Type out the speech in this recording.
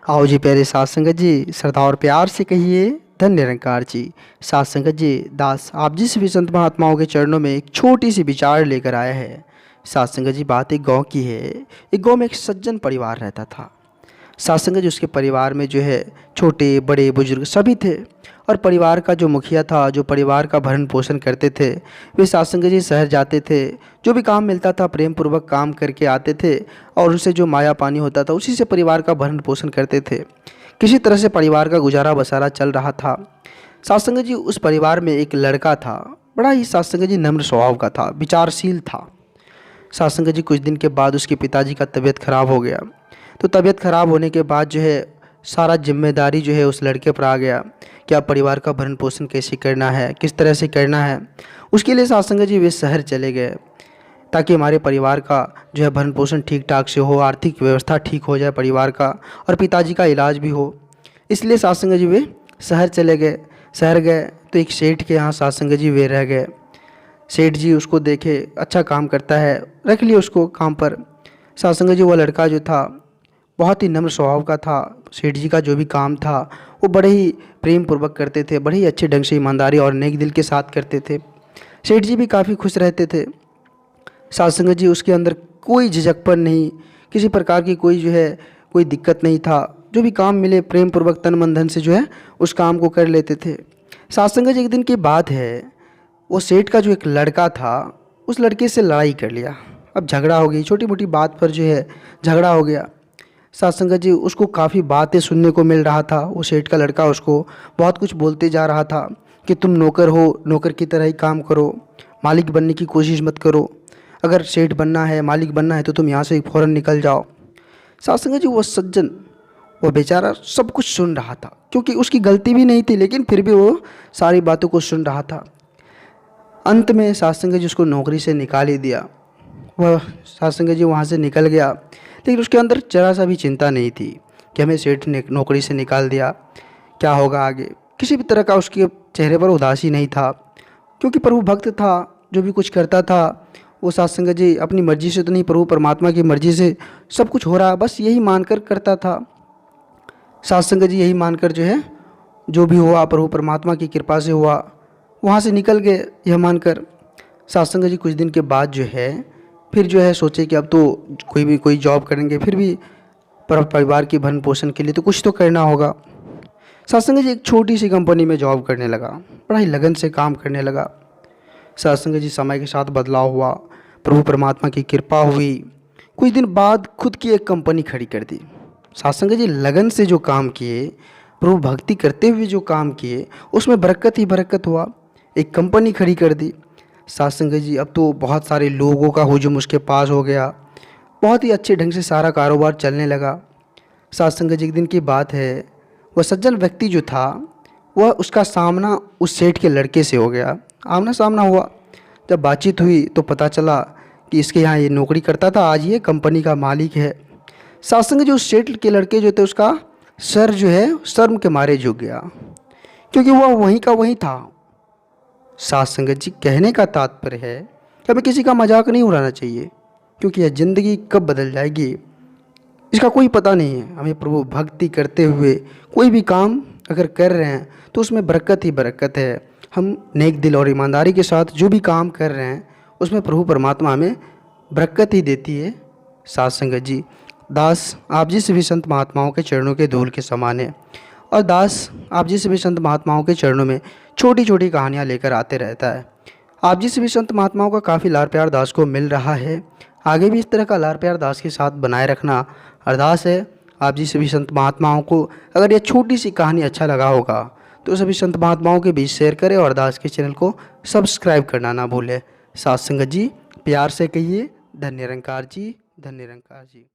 आओ जी प्यारे साथ संगत जी, श्रद्धा और प्यार से कहिए धन्य निरंकार जी। साथ संगत जी, दास आप जिस भी संत महात्माओं के चरणों में एक छोटी सी विचार लेकर आया है। साथ संगत जी, बात एक गांव की है। एक गांव में एक सज्जन परिवार रहता था। साथ संगत जी, उसके परिवार में जो है छोटे बड़े बुजुर्ग सभी थे। और परिवार का जो मुखिया था, जो परिवार का भरण पोषण करते थे, वे साथ संगत जी शहर जाते थे। जो भी काम मिलता था प्रेम पूर्वक काम करके आते थे और उनसे जो माया पानी होता था उसी से परिवार का भरण पोषण करते थे। किसी तरह से परिवार का गुजारा बसारा चल रहा था। साथ संगत जी, उस परिवार में एक लड़का था। बड़ा ही साथ संगत जी नम्र स्वभाव का था, विचारशील था। साथ संगत जी, कुछ दिन के बाद उसके पिताजी का तबीयत खराब हो गया। तो तबीयत खराब होने के बाद जो है सारा जिम्मेदारी जो है उस लड़के पर आ गया कि आप परिवार का भरण पोषण कैसे करना है, किस तरह से करना है। उसके लिए साथ संगत जी वे शहर चले गए ताकि हमारे परिवार का जो है भरण पोषण ठीक ठाक से हो, आर्थिक व्यवस्था ठीक हो जाए परिवार का, और पिताजी का इलाज भी हो। इसलिए साथ संगत जी वे शहर चले गए। शहर गए तो एक सेठ के यहाँ साथ संगत जी वे रह गए। सेठ जी उसको देखे, अच्छा काम करता है, रख लिए उसको काम पर। साथ संगत जी, वो लड़का जो था बहुत ही नम्र स्वभाव का था। सेठ जी का जो भी काम था वो बड़े ही प्रेम पूर्वक करते थे, बड़े ही अच्छे ढंग से ईमानदारी और नेक दिल के साथ करते थे। सेठ जी भी काफ़ी खुश रहते थे। साथ संगत जी, उसके अंदर कोई झिझकपन नहीं, किसी प्रकार की कोई जो है कोई दिक्कत नहीं था। जो भी काम मिले प्रेम पूर्वक तन मन धन से जो है उस काम को कर लेते थे। साथ संगत जी, एक दिन की बात है, वो सेठ का जो एक लड़का था उस लड़के से लड़ाई कर लिया। अब झगड़ा हो गई, छोटी मोटी बात पर जो है झगड़ा हो गया। साथ संगत जी, उसको काफ़ी बातें सुनने को मिल रहा था। वो सेठ का लड़का उसको बहुत कुछ बोलते जा रहा था कि तुम नौकर हो, नौकर की तरह ही काम करो, मालिक बनने की कोशिश मत करो। अगर सेठ बनना है, मालिक बनना है तो तुम यहाँ से फ़ौरन निकल जाओ। साथ संगत जी, वो सज्जन, वो बेचारा सब कुछ सुन रहा था क्योंकि उसकी गलती भी नहीं थी, लेकिन फिर भी वो सारी बातों को सुन रहा था। अंत में साथ संगत जी उसको नौकरी से निकाल ही दिया। वह साथ संगत जी वहाँ से निकल गया, लेकिन उसके अंदर जरा सा भी चिंता नहीं थी कि हमें सेठ ने नौकरी से निकाल दिया, क्या होगा आगे। किसी भी तरह का उसके चेहरे पर उदासी नहीं था, क्योंकि प्रभु भक्त था। जो भी कुछ करता था वो साथ संगत जी अपनी मर्जी से तो नहीं, प्रभु परमात्मा की मर्जी से सब कुछ हो रहा है, बस यही मानकर करता था। साथ संगत जी यही मानकर जो है जो भी हुआ प्रभु परमात्मा की कृपा से हुआ, वहाँ से निकल गए यह मानकर। साथ संगत जी, कुछ दिन के बाद जो है फिर जो है सोचे कि अब तो कोई जॉब करेंगे, फिर भी परिवार की भरण पोषण के लिए तो कुछ तो करना होगा। साथ संगत जी एक छोटी सी कंपनी में जॉब करने लगा, बड़ा ही लगन से काम करने लगा। साथ संगत जी, समय के साथ बदलाव हुआ, प्रभु परमात्मा की कृपा हुई। कुछ दिन बाद खुद की एक कंपनी खड़ी कर दी। साथ संगत जी, लगन से जो काम किए, प्रभु भक्ति करते हुए जो काम किए, उसमें बरकत ही बरकत हुआ। एक कंपनी खड़ी कर दी। साथ संगत जी, अब तो बहुत सारे लोगों का हुजूम उसके पास हो गया, बहुत ही अच्छे ढंग से सारा कारोबार चलने लगा। साथ संगत जी, एक दिन की बात है, वह सज्जन व्यक्ति जो था वह उसका सामना उस सेठ के लड़के से हो गया। आमना सामना हुआ। जब बातचीत हुई तो पता चला कि इसके यहाँ ये नौकरी करता था, आज ये कंपनी का मालिक है। साथ संगत जी, उस सेठ के लड़के जो थे उसका सर जो है शर्म के मारे झुक गया, क्योंकि वह वहीं का वहीं था। साथ संगत जी, कहने का तात्पर्य है कि हमें किसी का मजाक नहीं उड़ाना चाहिए, क्योंकि यह ज़िंदगी कब बदल जाएगी इसका कोई पता नहीं है। हमें प्रभु भक्ति करते हुए कोई भी काम अगर कर रहे हैं तो उसमें बरकत ही बरकत है। हम नेक दिल और ईमानदारी के साथ जो भी काम कर रहे हैं उसमें प्रभु परमात्मा हमें बरकत ही देती है। साथ संगत जी, दास आप जिस भी संत महात्माओं के चरणों के धूल के समान है, और दास आप जिस भी संत महात्माओं के चरणों में छोटी छोटी कहानियाँ लेकर आते रहता है। आप जिस भी संत महात्माओं का काफ़ी लाड़ प्यार दास को मिल रहा है, आगे भी इस तरह का लाड़ प्यार दास के साथ बनाए रखना अरदास है। आप जिस भी संत महात्माओं को अगर यह छोटी सी कहानी अच्छा लगा होगा तो सभी संत महात्माओं के बीच शेयर करें और दास के चैनल को सब्सक्राइब करना ना भूलें। साथ संगत जी, प्यार से कहिए धन्य निरंकार जी, धन्य निरंकार जी।